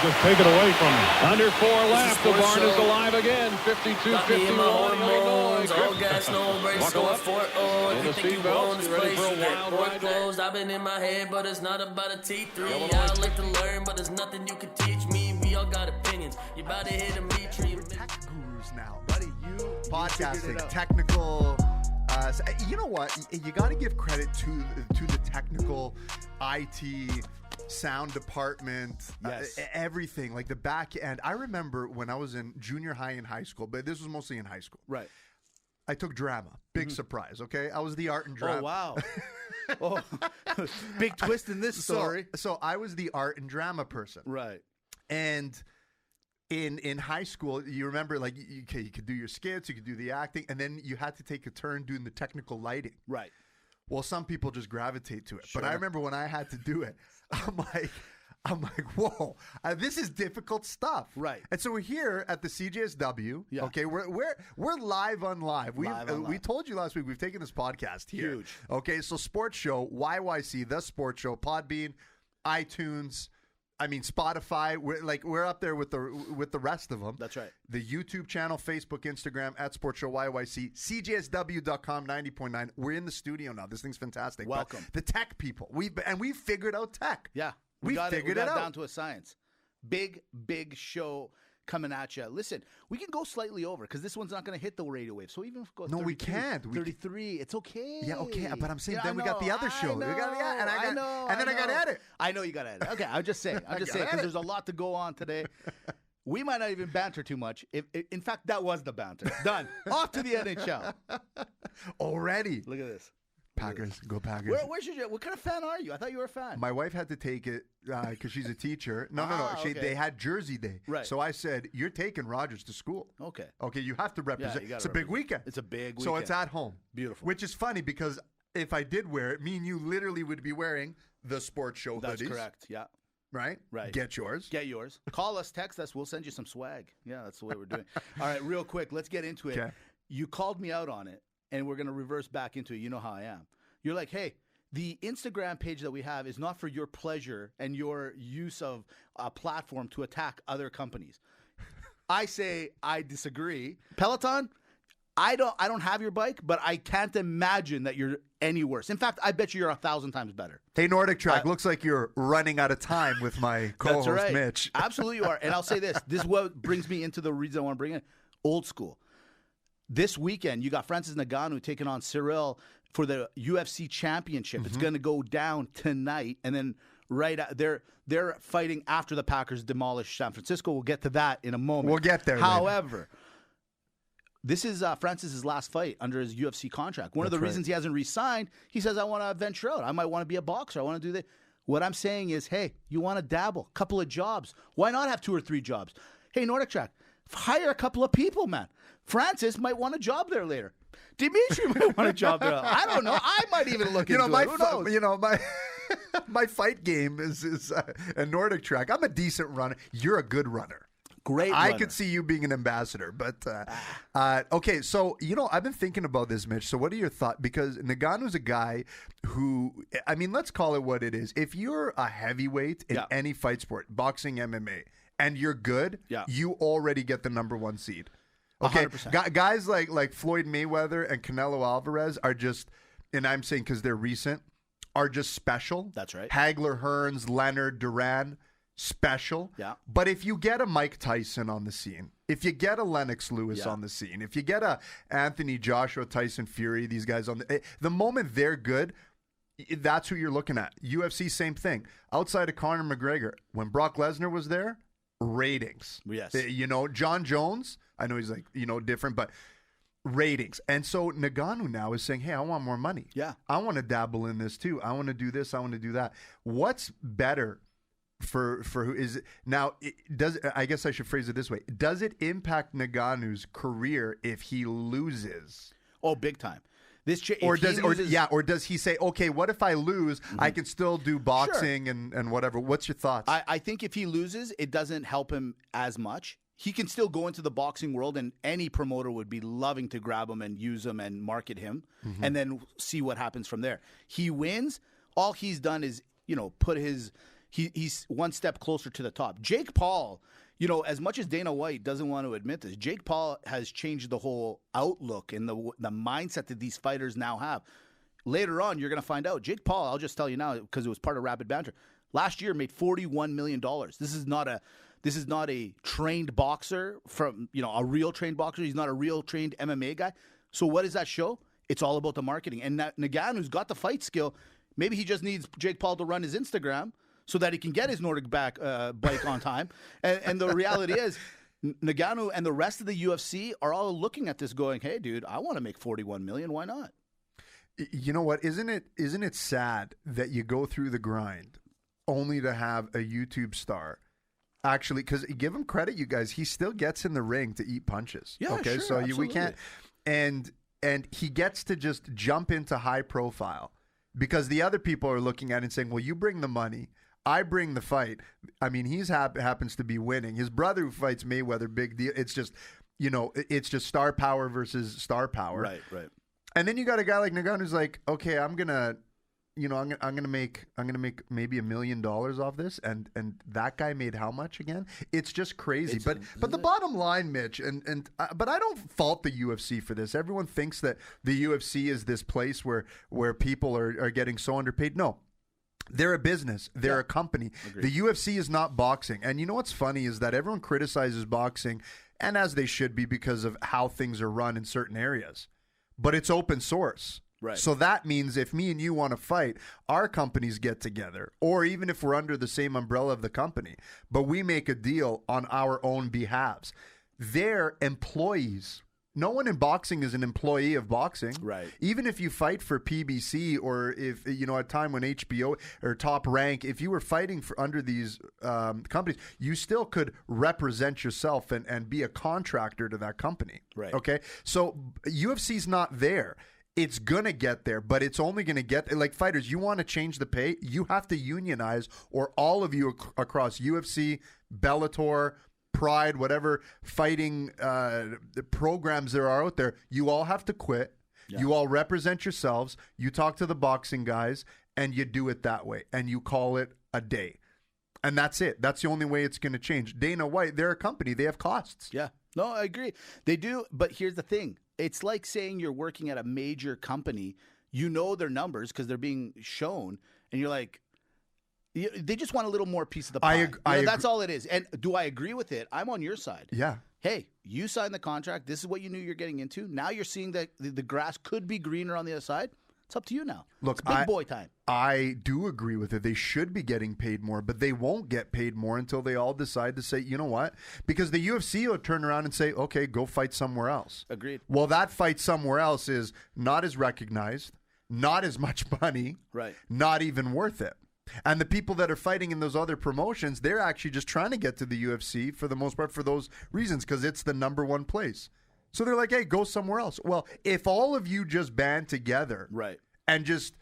Just take it away from him. Under 4 left. The barn is show. alive again. 52-51. Hormones, all gas, no brakes, Buckle going up. for it. Oh, if you think you seatbelts, own this you ready place, for a you get wild work ride? closed. I've been in my head, but it's not about a T3. Illinois. I like to learn, but there's nothing you can teach me. We all got opinions. You about to hit a meat tree. Tech gurus now, buddy. Podcasting, technical. So, you know what? You got to give credit to the technical IT sound department, Yes. everything, like the back end. I remember when I was in junior high and high school, but this was mostly in high school. Right. I took drama. Big surprise, okay? I was the art and drama. Oh, wow. Oh, big twist in this story. So I was the art and drama person. Right. And in high school, you remember, like, you could do your skits, you could do the acting, and then you had to take a turn doing the technical lighting. Right. Well, some people just gravitate to it. Sure. But I remember when I had to do it, I'm like, whoa, this is difficult stuff. Right. And so we're here at the CJSW. Yeah. Okay, we're live on live. We told you last week we've taken this podcast here. Huge. Okay, so sports show, YYC, the sports show, Podbean, iTunes, Spotify. We're up there with the rest of them. That's right. The YouTube channel, Facebook, Instagram, at Sports Show YYC, CJSW.com, 90.9. We're in the studio now. This thing's fantastic. Welcome. But the tech people. We figured out tech. Yeah. We figured it out. down to a science. Big show coming at you. Listen, we can go slightly over because this one's not going to hit the radio wave. So even if we go 32, we can't. 33, it's okay. Yeah, okay. But I'm saying Yeah, then we got the other show. I know, We got, yeah, and I know, and then I got to edit. I know you got to edit. Okay, I'm just saying. Because there's a lot to go on today. We might not even banter too much. In fact, that was the banter. Done. Off to the NHL. Already. Look at this. Packers. Go Packers. What kind of fan are you? I thought you were a fan. My wife had to take it because she's a teacher. No. Okay. They had Jersey Day. Right. So I said, you're taking Rogers to school. Okay. Okay, you have to represent. you gotta It's a big represent. weekend. It's a big weekend. So it's at home. Beautiful. Which is funny because if I did wear it, me and you literally would be wearing the sports show That's hoodies. correct. Yeah. Right? Right. Get yours. Get yours. Call us, text us. We'll send you some swag. Yeah, that's the way we're doing. All right, real quick. Let's get into it. Okay. You called me out on it, and we're going to reverse back into it. You know how I am. You're like, hey, the Instagram page that we have is not for your pleasure and your use of a platform to attack other companies. I say I disagree. Peloton, I don't have your bike, but I can't imagine that you're any worse. In fact, I bet you're 1,000 times better. Hey, Nordic Track, looks like you're running out of time with my co-host, That's right. Mitch. Absolutely you are. And I'll say this. This is what brings me into the reason I want to bring in old school. This weekend, you got Francis Ngannou taking on Cyril for the UFC championship. It's going to go down tonight. And then they're fighting after the Packers demolish San Francisco. We'll get to that in a moment. We'll get there. However, this is Francis's last fight under his UFC contract. One of the reasons he hasn't re-signed, he says, I want to venture out. I might want to be a boxer. I want to do that. What I'm saying is, hey, you want to dabble, couple of jobs. Why not have 2 or 3 jobs? Hey, Nordic Track, hire a couple of people, man. Francis might want a job there later. Dimitri might want a job there. I don't know. I might even look into it. Who knows? My fight game is a Nordic Track. I'm a decent runner. You're a good runner. Great I runner. could see you being an ambassador. But, okay, so, I've been thinking about this, Mitch. So what are your thoughts? Because Ngannou's a guy who, let's call it what it is. If you're a heavyweight in any fight sport, boxing, MMA, and you're good, you already get the number 1 seed. Okay, 100%. Guys like Floyd Mayweather and Canelo Alvarez are just, and I'm saying because they're recent, are just special. That's right. Hagler, Hearns, Leonard, Duran, special. Yeah. But if you get a Mike Tyson on the scene, if you get a Lennox Lewis on the scene, if you get a Anthony Joshua, Tyson Fury, these guys on the moment they're good, that's who you're looking at. UFC, same thing. Outside of Conor McGregor, when Brock Lesnar was there, ratings. Yes. John Jones, I know he's different, but ratings. And so Ngannou now is saying, hey, I want more money. Yeah. I want to dabble in this too. I want to do this. I want to do that. What's better for who is it? Now, I guess I should phrase it this way. Does it impact Ngannou's career if he loses? Oh, big time. Or does he say, okay, what if I lose? I can still do boxing and whatever. What's your thoughts? I think if he loses, it doesn't help him as much. He can still go into the boxing world, and any promoter would be loving to grab him and use him and market him, and then see what happens from there. He wins. All he's done is, put his he's one step closer to the top. Jake Paul, you know, as much as Dana White doesn't want to admit this, Jake Paul has changed the whole outlook and the mindset that these fighters now have. Later on, you're going to find out. Jake Paul, I'll just tell you now because it was part of Rapid Banter. Last year, made $41 million. This is not a trained boxer from, you know, a real trained boxer. He's not a real trained MMA guy. So what does that show? It's all about the marketing. And Ngannou's got the fight skill. Maybe he just needs Jake Paul to run his Instagram so that he can get his Nordic bike on time. And the reality is, Ngannou and the rest of the UFC are all looking at this going, hey, dude, I want to make $41 million. Why not? You know what? Isn't it sad that you go through the grind only to have a YouTube star actually? Because give him credit, you guys. He still gets in the ring to eat punches. Yeah, okay, sure, so we absolutely. can't. And he gets to just jump into high profile because the other people are looking at it and saying, "Well, you bring the money." I bring the fight. I mean, he's happens to be winning. His brother who fights Mayweather, big deal. It's just, you know, it's just star power versus star power. Right. And then you got a guy like Ngannou who's like, okay, I'm gonna make maybe $1 million off this, and that guy made how much again? It's just crazy. But the bottom line, Mitch, but I don't fault the UFC for this. Everyone thinks that the UFC is this place where people are getting so underpaid. No. They're a business. They're a company. Agreed. The UFC is not boxing. And you know what's funny is that everyone criticizes boxing, and as they should be because of how things are run in certain areas. But it's open source. Right. So that means if me and you want to fight, our companies get together, or even if we're under the same umbrella of the company, but we make a deal on our own behalves. They're employees. No one in boxing is an employee of boxing. Right. Even if you fight for PBC or if, you know, at a time when HBO or Top Rank, if you were fighting under these companies, you still could represent yourself and be a contractor to that company. Right. Okay. So UFC's not there. It's going to get there, but it's only going to get like fighters. You want to change the pay, you have to unionize, or all of you across UFC, Bellator, Pride, whatever fighting programs there are out there, you all have to quit. Yeah. You all represent yourselves. You talk to the boxing guys, and you do it that way, and you call it a day. And that's it. That's the only way it's going to change. Dana White, they're a company. They have costs. Yeah. No, I agree. They do. But here's the thing. It's like saying you're working at a major company. You know their numbers because they're being shown, and you're like, they just want a little more piece of the pie. That's all it is. And do I agree with it? I'm on your side. Yeah. Hey, you signed the contract. This is what you knew you're getting into. Now you're seeing that the grass could be greener on the other side. It's up to you now. Look, it's big boy time. I do agree with it. They should be getting paid more, but they won't get paid more until they all decide to say, you know what? Because the UFC will turn around and say, okay, go fight somewhere else. Agreed. Well, that fight somewhere else is not as recognized, not as much money, right? Not even worth it. And the people that are fighting in those other promotions, they're actually just trying to get to the UFC for the most part for those reasons because it's the number one place. So they're like, hey, go somewhere else. Well, if all of you just band together right, and just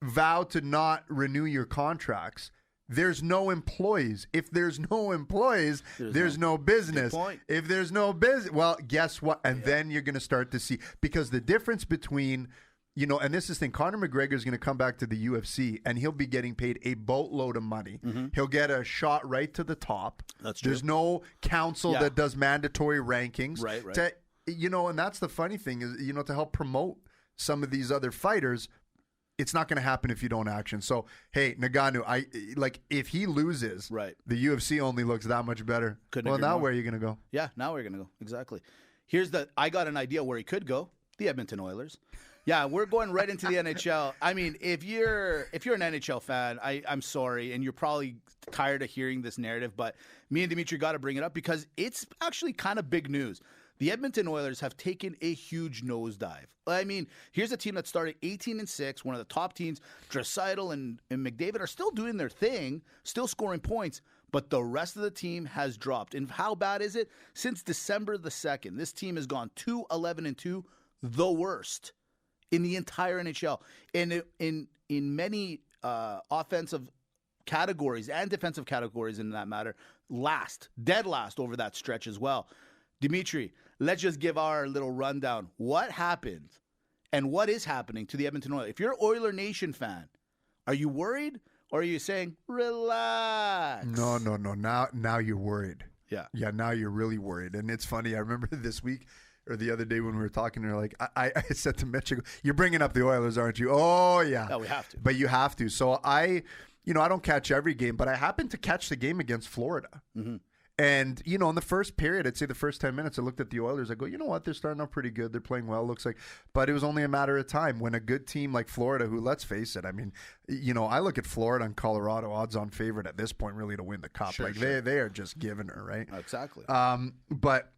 vow to not renew your contracts, there's no employees. If there's no employees, there's no business. If there's no business, well, guess what? And then you're going to start to see, because the difference between, you know, and this is the thing, Conor McGregor is going to come back to the UFC and he'll be getting paid a boatload of money. Mm-hmm. He'll get a shot right to the top. That's true. There's no council that does mandatory rankings. Right. You know, and that's the funny thing is, you know, to help promote some of these other fighters, it's not going to happen if you don't action. So, hey, Ngannou, if he loses, right, the UFC only looks that much better. Well, now where are you going to go? Yeah, now where are you going to go? Exactly. I got an idea where he could go. The Edmonton Oilers. Yeah, we're going right into the NHL. I mean, if you're an NHL fan, I'm sorry, and you're probably tired of hearing this narrative, but me and Dimitri got to bring it up because it's actually kind of big news. The Edmonton Oilers have taken a huge nosedive. I mean, here's a team that started 18-6, one of the top teams. Draisaitl and McDavid are still doing their thing, still scoring points, but the rest of the team has dropped. And how bad is it? Since December the 2nd, this team has gone 2-11-2, the worst in the entire NHL. And in many offensive categories and defensive categories, in that matter, dead last over that stretch as well. Dimitri, let's just give our little rundown. What happened and what is happening to the Edmonton Oilers? If you're an Oiler Nation fan, are you worried Or are you saying, relax? No. Now you're worried. Yeah. Yeah, now you're really worried. And it's funny. I remember this week or the other day when we were talking, they're like, I said to Mitch, you're bringing up the Oilers, aren't you? Oh, yeah. No, we have to. But you have to. So I don't catch every game, but I happened to catch the game against Florida. Mm-hmm. And, in the first period, I'd say the first 10 minutes, I looked at the Oilers. I go, you know what? They're starting out pretty good. They're playing well, looks like. But it was only a matter of time when a good team like Florida, who, let's face it, I mean, I look at Florida and Colorado, odds-on favorite at this point really to win the Cup. Sure. They are just giving her, right? Exactly. But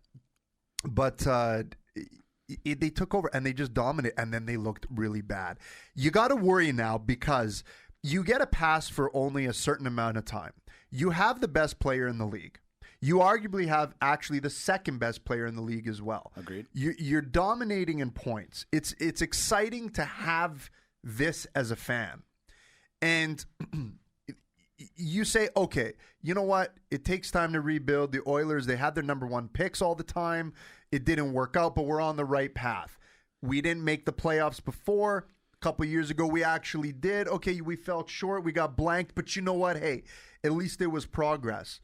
they took over and they just dominated, and then they looked really bad. You got to worry now because you get a pass for only a certain amount of time. You have the best player in the league. You arguably have actually the second best player in the league as well. Agreed. You're dominating in points. It's exciting to have this as a fan. And you say, okay, you know what? It takes time to rebuild. The Oilers, they had their number one picks all the time. It didn't work out, but we're on the right path. We didn't make the playoffs before. A couple years ago, we actually did. Okay, we fell short. We got blanked. But you know what? Hey, at least there was progress.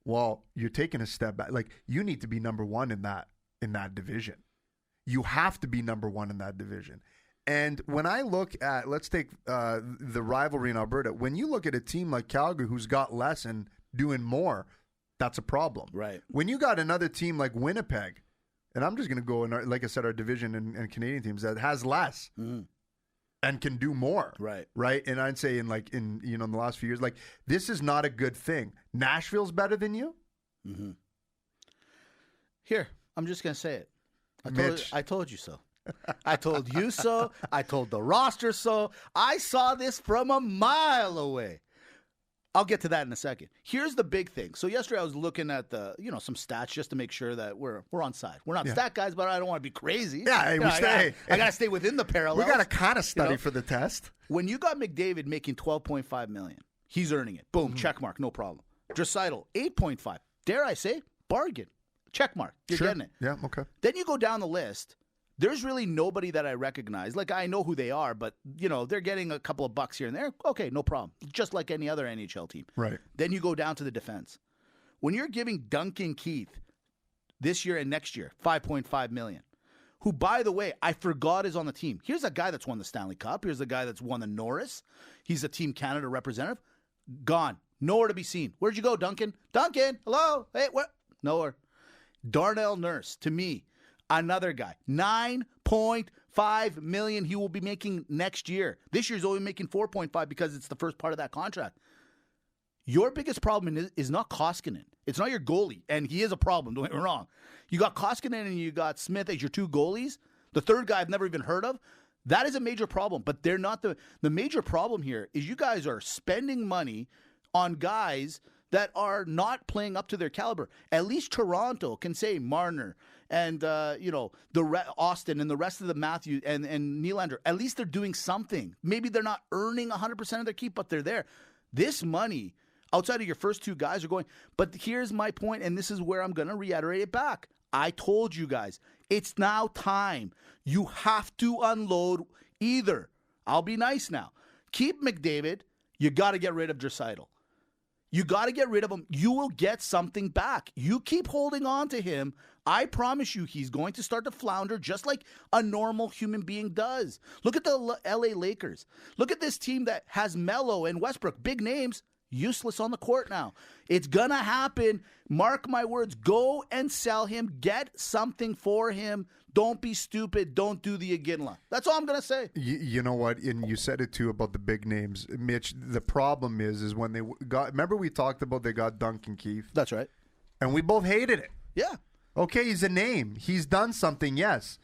Well, you're taking a step back. Like, you need to be number one in that division. You have to be number one in that division. And when I look at, let's take the rivalry in Alberta, when you look at a team like Calgary who's got less and doing more, that's a problem. Right. When you got another team like Winnipeg, and I'm just going to go in, like I said, our division and Canadian teams that has less and can do more. Right. Right. And I'd say in the last few years, like, this is not a good thing. Nashville's better than you. Mm-hmm. Here, I'm just going to say it. I told you so. I told you so. I told the roster so. I saw this from a mile away. I'll get to that in a second. Here's the big thing. So yesterday I was looking at some stats just to make sure that we're on side. We're not stat guys, but I don't want to be crazy. Yeah, I got to stay within the parallels. We got to kind of study for the test. When you got McDavid making $12.5 million, he's earning it. Boom, check mark, no problem. Draisaitl, $8.5. Dare I say, bargain. Check mark. You're getting it. Yeah, okay. Then you go down the list. There's really nobody that I recognize. Like, I know who they are, but, they're getting a couple of bucks here and there. Okay, no problem. Just like any other NHL team. Right. Then you go down to the defense. When you're giving Duncan Keith this year and next year $5.5 million, who, by the way, I forgot is on the team. Here's a guy that's won the Stanley Cup. Here's a guy that's won the Norris. He's a Team Canada representative. Gone. Nowhere to be seen. Where'd you go, Duncan? Duncan, hello? Hey, what? Nowhere. Darnell Nurse, to me, another guy, $9.5 million he will be making next year. This year's only making $4.5 because it's the first part of that contract. Your biggest problem is not Koskinen. It's not your goalie, and he is a problem, don't get me wrong. You got Koskinen and you got Smith as your two goalies. The third guy I've never even heard of. That is a major problem, but they're not the major problem here is you guys are spending money on guys that are not playing up to their caliber. At least Toronto can say Marner and Austin and the rest of the Matthews and Nylander. At least they're doing something. Maybe they're not earning 100% of their keep, but they're there. This money outside of your first two guys are going. But here's my point, and this is where I'm going to reiterate it back. I told you guys, it's now time. You have to unload either. I'll be nice now. Keep McDavid. You got to get rid of Draisaitl. You got to get rid of him. You will get something back. You keep holding on to him. I promise you he's going to start to flounder just like a normal human being does. Look at the LA Lakers. Look at this team that has Melo and Westbrook, big names, useless on the court now. It's going to happen. Mark my words. Go and sell him. Get something for him. Don't be stupid. Don't do the Iginla. That's all I'm going to say. You know what? And you said it too about the big names. Mitch, the problem is when they got, remember we talked about they got Duncan Keith? That's right. And we both hated it. Yeah. Okay, he's a name. He's done something, yes.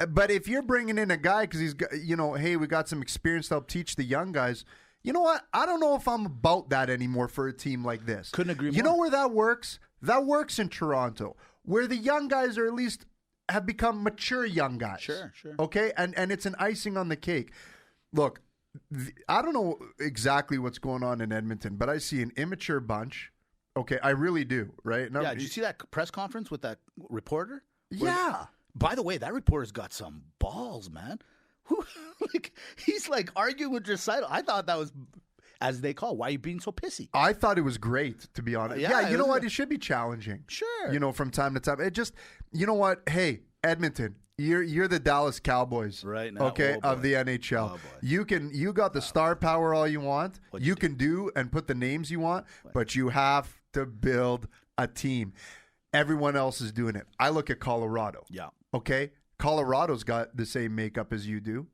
But if you're bringing in a guy because he's got, hey, we got some experience to help teach the young guys. You know what? I don't know if I'm about that anymore for a team like this. Couldn't agree more. You know where that works? That works in Toronto, where the young guys are at least have become mature young guys. Sure. Okay? And it's an icing on the cake. Look, I don't know exactly what's going on in Edmonton, but I see an immature bunch. Okay, I really do, right? Yeah, did you see that press conference with that reporter? Yeah. By the way, that reporter's got some balls, man. He's like arguing with Draisaitl. I thought that was as they call. Why are you being so pissy? I thought it was great, to be honest. Yeah, Yeah, you know what? It should be challenging. Sure. From time to time. It just, you know what? Hey, Edmonton, you're the Dallas Cowboys, right now, okay, oh of the NHL. You got the star power all you want. You can do and put the names you want, but you have to build a team. Everyone else is doing it. I look at Colorado. Yeah. Okay? Colorado's got the same makeup as you do,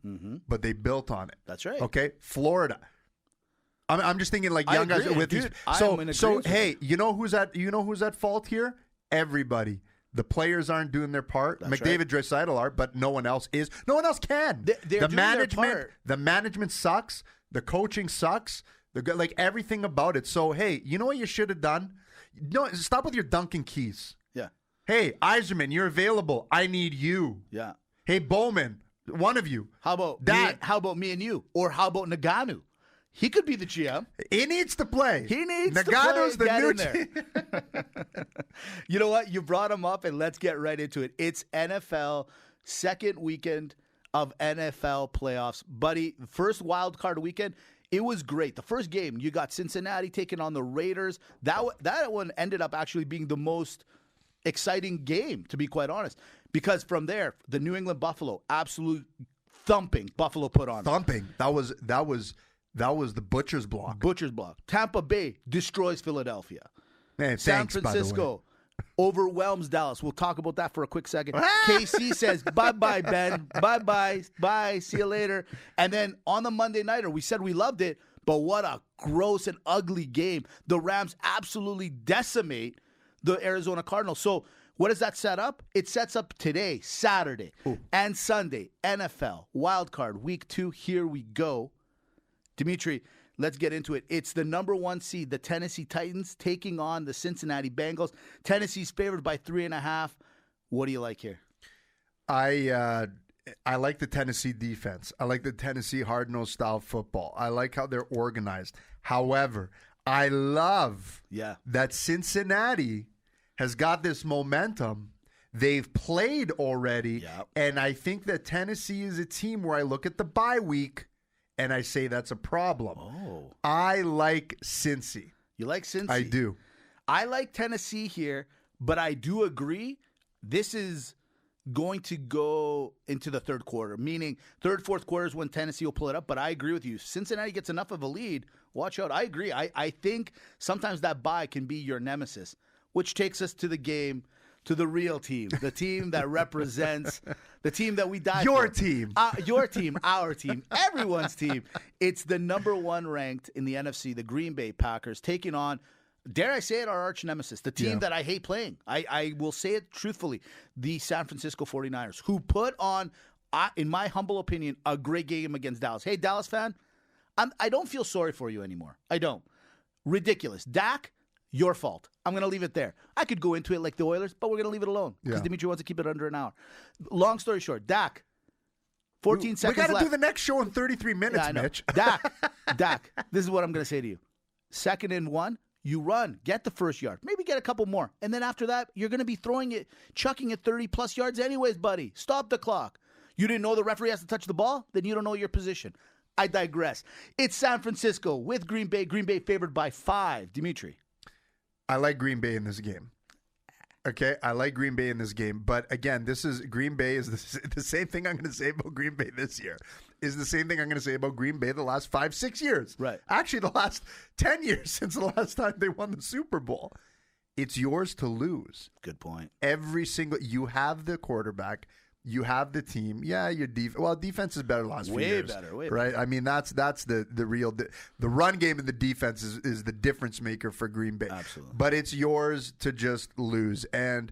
but they built on it. That's right. Okay? Florida. I'm just thinking like young guys with these. So hey, you know who's at fault here? Everybody. The players aren't doing their part. That's McDavid, right. Draisaitl are, but no one else is. No one else can. They're doing their part. The management sucks. The coaching sucks. Like everything about it. So hey, you know what you should have done? No, stop with your Duncan Keys. Yeah. Hey, Yzerman, you're available. I need you. Yeah. Hey, Bowman, one of you. How about that? How about me and you? Or how about Naganu? He could be the GM. He needs to play. Nagano's the new GM. You know what? You brought him up, and let's get right into it. It's NFL second weekend of NFL playoffs. Buddy, first wild card weekend, it was great. The first game, you got Cincinnati taking on the Raiders. That one ended up actually being the most exciting game, to be quite honest, because from there, the New England Buffalo, absolute thumping Buffalo put on. Thumping. That was the butcher's block. Butcher's block. Tampa Bay destroys Philadelphia. Man, San thanks, Francisco overwhelms Dallas. We'll talk about that for a quick second. KC says, bye-bye, Ben. Bye-bye. Bye. See you later. And then on the Monday Nighter, we said we loved it, but what a gross and ugly game. The Rams absolutely decimate the Arizona Cardinals. So what does that set up? It sets up today, Saturday, and Sunday, NFL, Wild Card, Week 2. Here we go. Dimitri, let's get into it. It's the number 1 seed, the Tennessee Titans, taking on the Cincinnati Bengals. Tennessee's favored by 3.5. What do you like here? I like the Tennessee defense. I like the Tennessee hard-nosed style football. I like how they're organized. However, I love that Cincinnati has got this momentum. They've played already, and I think that Tennessee is a team where I look at the bye week and I say that's a problem. Oh. I like Cincy. You like Cincy? I do. I like Tennessee here, but I do agree this is going to go into the third quarter, meaning third, fourth quarters when Tennessee will pull it up. But I agree with you. Cincinnati gets enough of a lead. Watch out. I agree. I think sometimes that bye can be your nemesis, which takes us to the game, to the real team, the team that represents, the team that we die Your for. team. Your team, our team, everyone's team. It's the number 1 ranked in the NFC, the Green Bay Packers, taking on, dare I say it, our arch nemesis, the team that I hate playing. I will say it truthfully, the San Francisco 49ers, who put on, in my humble opinion, a great game against Dallas. Hey, Dallas fan, I don't feel sorry for you anymore. I don't. Ridiculous. Dak, your fault. I'm going to leave it there. I could go into it like the Oilers, but we're going to leave it alone because Dimitri wants to keep it under an hour. Long story short, Dak, 14 seconds left. We got to do the next show in 33 minutes, Mitch. Dak, this is what I'm going to say to you. 2nd and 1, you run, get the first yard, maybe get a couple more. And then after that, you're going to be chucking it 30-plus yards anyways, buddy. Stop the clock. You didn't know the referee has to touch the ball? Then you don't know your position. I digress. It's San Francisco with Green Bay. Green Bay favored by 5. Dimitri. I like Green Bay in this game. Okay, I like Green Bay in this game. But again, Green Bay is the same thing I'm going to say about Green Bay this year. Is the same thing I'm going to say about Green Bay the last 5-6 years. Right. Actually, the last 10 years since the last time they won the Super Bowl. It's yours to lose. Good point. You have the quarterback. You have the team. Yeah, your defense is better the last few years. Way right? better. I mean, that's the real the run game and the defense is the difference maker for Green Bay. Absolutely. But it's yours to just lose. And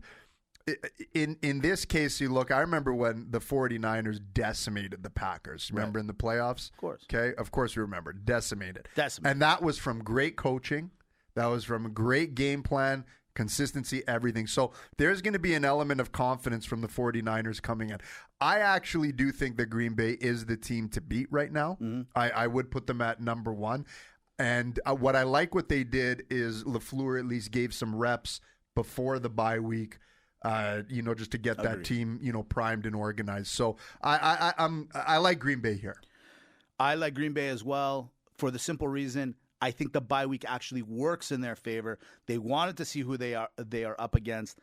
in this case, you look, I remember when the 49ers decimated the Packers. Remember in the playoffs? Of course. Okay, of course we remember. Decimated. Decimated. And that was from great coaching. That was from a great game plan. Consistency, everything. So there's going to be an element of confidence from the 49ers coming in. I actually do think that Green Bay is the team to beat right now. Mm-hmm. I would put them at number 1. And what I like what they did is LaFleur at least gave some reps before the bye week, just to get that team, primed and organized. So I like Green Bay here. I like Green Bay as well for the simple reason I think the bye week actually works in their favor. They wanted to see who they are up against.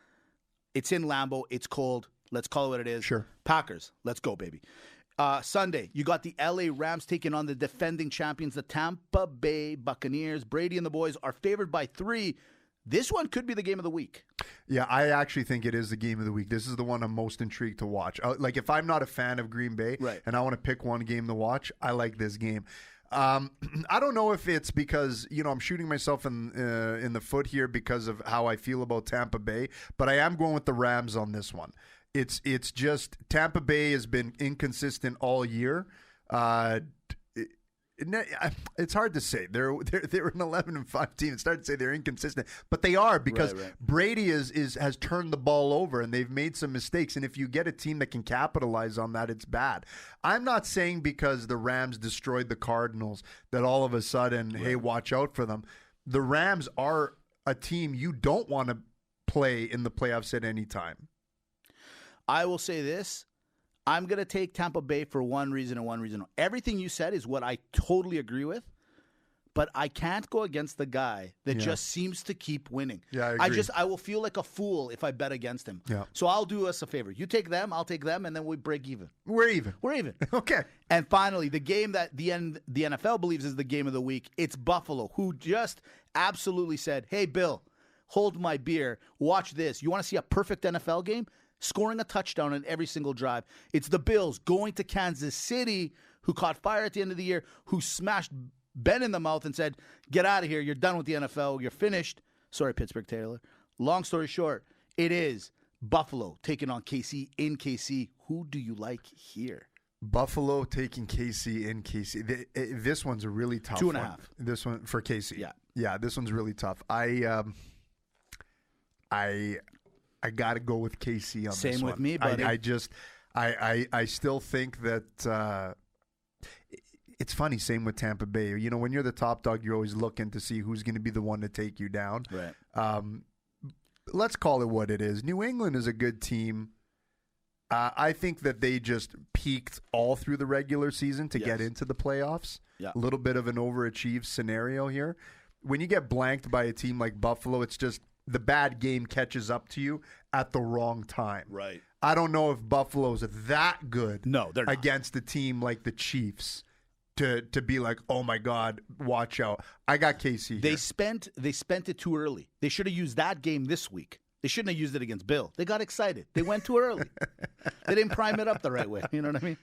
It's in Lambeau. It's cold. Let's call it what it is. Sure. Packers. Let's go, baby. Sunday, you got the LA Rams taking on the defending champions, the Tampa Bay Buccaneers. Brady and the boys are favored by 3. This one could be the game of the week. Yeah, I actually think it is the game of the week. This is the one I'm most intrigued to watch. Like, if I'm not a fan of Green Bay and I want to pick one game to watch, I like this game. I don't know if it's because, I'm shooting myself in the foot here because of how I feel about Tampa Bay, but I am going with the Rams on this one. It's just Tampa Bay has been inconsistent all year. It's hard to say. They're an 11-5 team. It's hard to say they're inconsistent, but they are because Brady has turned the ball over and they've made some mistakes. And if you get a team that can capitalize on that, it's bad. I'm not saying because the Rams destroyed the Cardinals that all of a sudden, hey, watch out for them. The Rams are a team you don't want to play in the playoffs at any time. I will say this. I'm going to take Tampa Bay for one reason and one reason. Everything you said is what I totally agree with, but I can't go against the guy that just seems to keep winning. Yeah, I agree. I will feel like a fool if I bet against him. Yeah. So I'll do us a favor. You take them, I'll take them, and then we break even. We're even. Okay. And finally, the game that the NFL believes is the game of the week, it's Buffalo, who just absolutely said, hey, Bill, hold my beer. Watch this. You want to see a perfect NFL game? Scoring a touchdown on every single drive. It's the Bills going to Kansas City, who caught fire at the end of the year, who smashed Ben in the mouth and said, get out of here. You're done with the NFL. You're finished. Sorry, Pittsburgh Taylor. Long story short, it is Buffalo taking on KC in KC. Who do you like here? Buffalo taking KC in KC. This one's a really tough 2.5. This one for KC. Yeah, this one's really tough. I got to go with KC on Same this one. with me, buddy. I still think that it's funny. Same with Tampa Bay. When you're the top dog, you're always looking to see who's going to be the one to take you down. Right. Let's call it what it is. New England is a good team. I think that they just peaked all through the regular season to get into the playoffs. Yeah. A little bit of an overachieved scenario here. When you get blanked by a team like Buffalo, it's just the bad game catches up to you at the wrong time. Right. I don't know if Buffalo's that good No, they're not. against a team like the Chiefs to be like, oh my God, watch out. I got KC They here. spent it too early. They should have used that game this week. They shouldn't have used it against Bill. They got excited. They went too early. They didn't prime it up the right way. You know what I mean?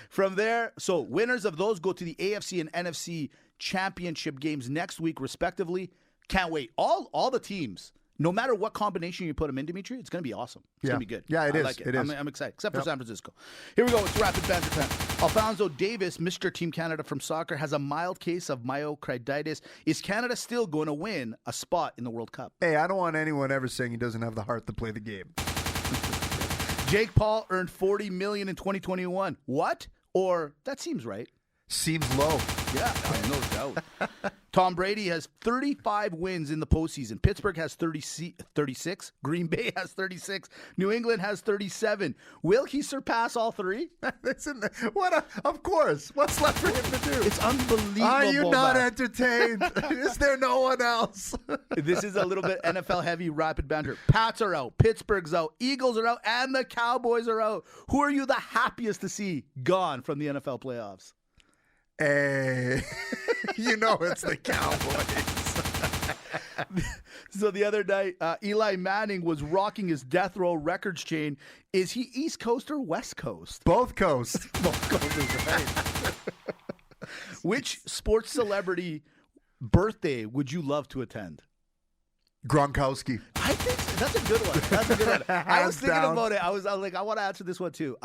From there, so winners of those go to the AFC and NFC championship games next week, respectively. Can't wait. All the teams. No matter what combination you put them in, Dimitri, it's going to be awesome. It's going to be good. Yeah, it I is. like it. It is. I'm excited, except for San Francisco. Here we go. It's Rapid Banter time. Alfonso Davis, Mr. Team Canada from soccer, has a mild case of myocarditis. Is Canada still going to win a spot in the World Cup? Hey, I don't want anyone ever saying he doesn't have the heart to play the game. Jake Paul earned $40 million in 2021. What? Or that seems right. Seems low. Yeah, no doubt. Tom Brady has 35 wins in the postseason. Pittsburgh has 36. Green Bay has 36. New England has 37. Will he surpass all three? Of course. What's left for him to do? It's unbelievable. Are you not man. entertained? Is there no one else? This is a little bit NFL heavy rapid banter. Pats are out. Pittsburgh's out. Eagles are out. And the Cowboys are out. Who are you the happiest to see gone from the NFL playoffs? Hey, it's the Cowboys. So the other night, Eli Manning was rocking his death row records chain. Is he East Coast or West Coast? Both coasts. Both coasts is right. Which sports celebrity birthday would you love to attend? Gronkowski. I think that's a good one. That's a good one. I was thinking down. about it. I was like, I want to answer this one too.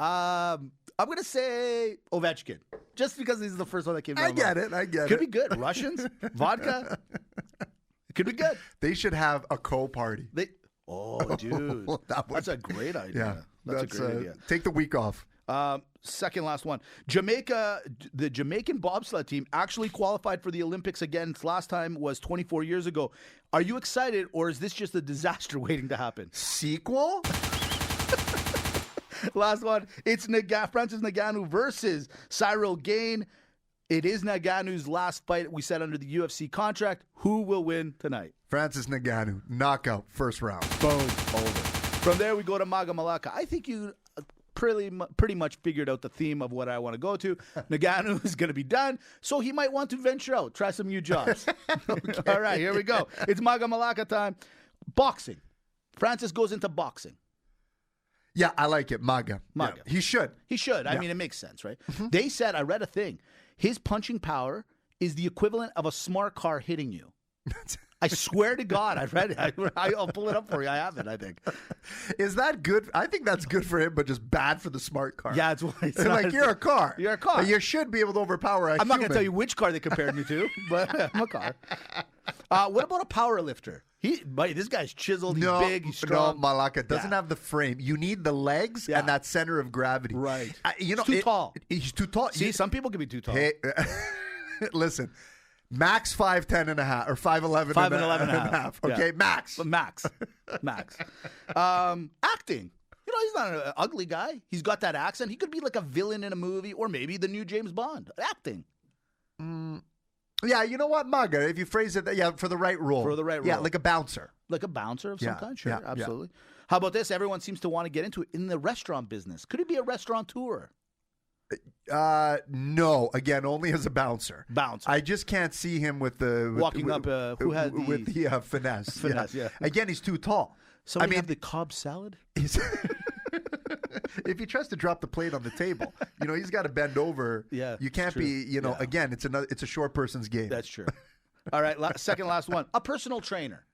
I'm going to say Ovechkin, just because he's the first one that came to my mind. I get it. Could be good. Russians, vodka. It could be good. They should have a co-party. Dude, that's a great idea. Yeah, that's a great idea. Take the week off. Second last one. Jamaica, the Jamaican bobsled team actually qualified for the Olympics again. Last time was 24 years ago. Are you excited, or is this just a disaster waiting to happen? Sequel? Last one. It's Francis Ngannou versus Cyril Gain. It is Ngannou's last fight we said under the UFC contract. Who will win tonight? Francis Ngannou, knockout, first round. Boom. Over. From there, we go to Maga Malaka. I think you pretty much figured out the theme of what I want to go to. Ngannou is going to be done, so he might want to venture out, try some new jobs. Okay. All right, here we go. It's Maga Malaka time. Boxing. Francis goes into boxing. Yeah, I like it. Maga. Yeah. He should. He should. I mean, it makes sense, right? They said, I read a thing, his punching power is the equivalent of a smart car hitting you. I swear to God, I read it. I'll pull it up for you. I have it, I think. Is that good? I think that's good for him, but just bad for the smart car. Yeah, it's like you're a car. You're a car. You should be able to overpower a I'm not going to tell you which car they compared me to, but I'm a car. What about a power lifter? This guy's chiseled, he's big, he's strong. No, Malaka doesn't have the frame. You need the legs and that center of gravity. Right. He's too tall. He's too tall. See, some people can be too tall. Hey, listen. Max 5'10" and a half, or 5'11" 5'11" and a half. Okay, Yeah. max. Max. Acting. You know, he's not an ugly guy. He's got that accent. He could be like a villain in a movie, or maybe the new James Bond. Acting. Yeah, you know what, Maga? If you phrase it, for the right role. For the right role. Yeah, like a bouncer. Like a bouncer of some kind? Sure, yeah, absolutely. How about this? Everyone seems to want to get into it in the restaurant business. Could he be a restaurateur? No. Again, only as a bouncer. I just can't see him with the walking up. Who had the with the finesse? Finesse, yeah. Again, he's too tall. So have the Cobb salad. If he tries to drop the plate on the table, he's got to bend over. Yeah, you can't be. Again, it's a short person's game. That's true. All right, second last one. A personal trainer.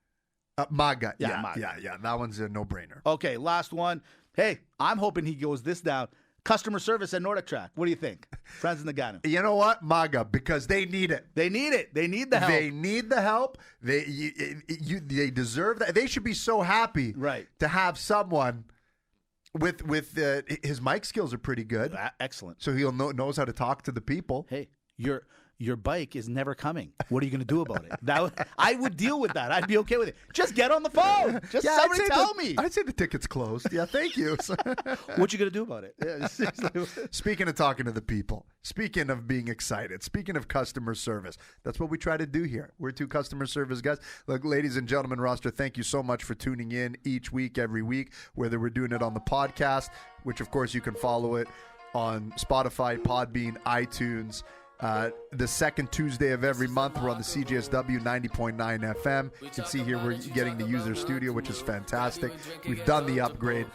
Maga. Maga. Yeah. That one's a no-brainer. Okay, last one. Hey, I'm hoping he goes this down. Customer service at Nordic Track. What do you think? Francis Ngannou. You know what? Maga, because they need it. They need it. They need the help. They need the help. They deserve that. They should be so happy to have someone with his mic skills are pretty good. Excellent. So he knows how to talk to the people. Hey, your bike is never coming. What are you going to do about it? I would deal with that. I'd be okay with it. Just get on the phone. Just somebody tell me. I'd say the ticket's closed. Yeah, thank you. What you going to do about it? Yeah, speaking of talking to the people, speaking of being excited, speaking of customer service, that's what we try to do here. We're two customer service guys. Look, ladies and gentlemen, roster, thank you so much for tuning in each week, every week, whether we're doing it on the podcast, which, of course, you can follow it on Spotify, Podbean, iTunes. The second Tuesday of every month, we're on the CJSW 90.9 FM. You can see here we're getting to use their studio, which is fantastic. We've done the upgrade.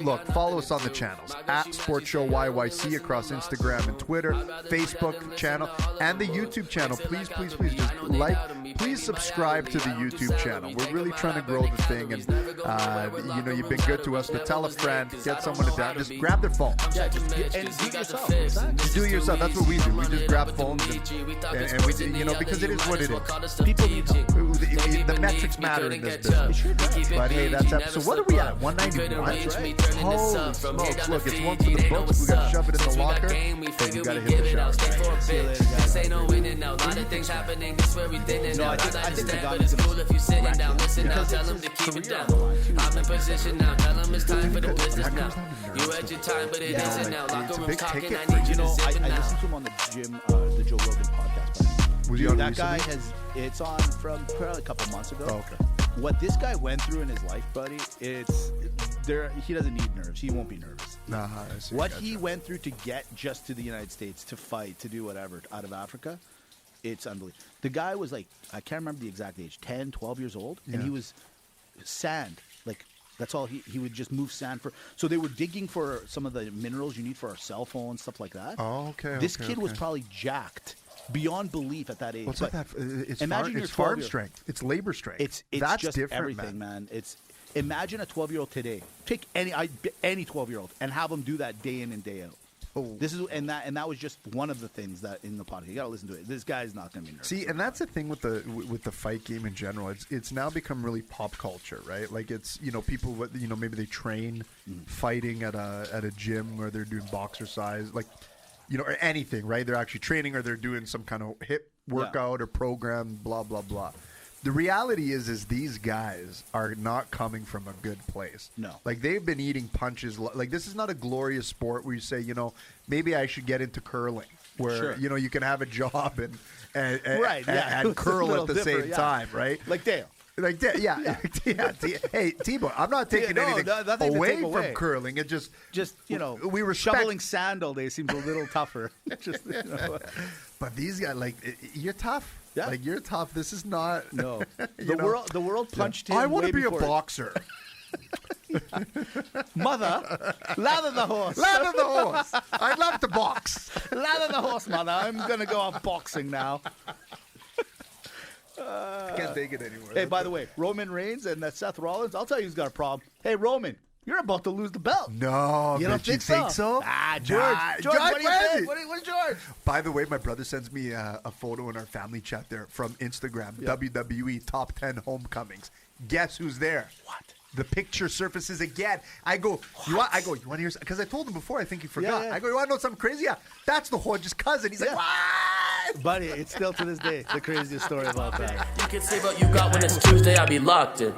Look, follow us on the channels at Sports Show YYC across Instagram and Twitter, Facebook channel, and the YouTube channel. Please, just please subscribe to the YouTube channel. We're really trying to grow the thing, and you've been good to us. To tell a friend, get someone to down, just grab their phone. Yeah, and do it yourself. Just do it yourself. That's what we do. We just grab phones and we, because it is what it is. People need help. The metrics matter in this business. But hey, that's episode. What are we at? 191. Holy smokes! Look, it's one for the books. We got to shove it in the locker. And you got to hit the shower. No, I think the guy is cool if you sitting down. Listen now, tell him to keep it down. I'm in position now. Tell him it's time for the business now. You had your time, but it isn't now. Locker room talking. I need you to zip it now. I listened to him on the Joe Rogan podcast. That guy it's on from probably a couple months ago. Oh, okay. What this guy went through in his life, buddy, he doesn't need nerves. He won't be nervous. What he went through to get just to the United States, to fight, to do whatever out of Africa, it's unbelievable. The guy was like, I can't remember the exact age, 10, 12 years old, and he was sand. Like, that's all he would just move sand for. So they were digging for some of the minerals you need for our cell phones, stuff like that. Oh, okay. This kid was probably jacked beyond belief at that age. Well, it's farm strength. It's labor strength. That's just different, everything, man. Imagine a 12-year-old today. Take any 12-year-old and have them do that day in and day out. Oh. That was just one of the things that in the podcast. You got to listen to it. This guy's not going to be nervous. See, and that's the thing with the fight game in general. It's now become really pop culture, right? Like it's people maybe they train fighting at a gym where they're doing boxercise, like or anything, right? They're actually training or they're doing some kind of hip workout or program, blah blah blah. The reality is these guys are not coming from a good place. No. Like, they've been eating punches. Like, this is not a glorious sport where you say, maybe I should get into curling. where Sure. you can have a job and Right, yeah. and It's a curl little at the different, same yeah. time, right? Like Dale. Like that, yeah. Hey, T-Boy, I'm not taking anything nothing to away take from away. curling. It just we respect. shoveling sand all day seems a little tougher. But these guys, like, you're tough. Yeah. Like, you're tough. This is not. No, you know? the world punched him. I want way to be a before- boxer. Mother, lather the horse. Lather the horse. I'd love to box. Lather the horse, mother. I'm gonna go out boxing now. I can't take it anymore. Hey, by the way, Roman Reigns and Seth Rollins, I'll tell you who's got a problem. Hey, Roman, you're about to lose the belt. No, You don't but you think so? Ah, George. Nah, George, what do you George, think? What's George? By the way, my brother sends me a photo in our family chat there from Instagram. Yeah. WWE Top 10 Homecomings. Guess who's there? What? The picture surfaces again. I go, you want to hear? Because I told him before. I think he forgot. Yeah. I go, you want to know something crazy? Yeah, that's the Hodge's cousin. He's like, Yeah. what? Buddy, it's still to this day the craziest story of all time. You can say what you got when it's Tuesday, I'll be locked in.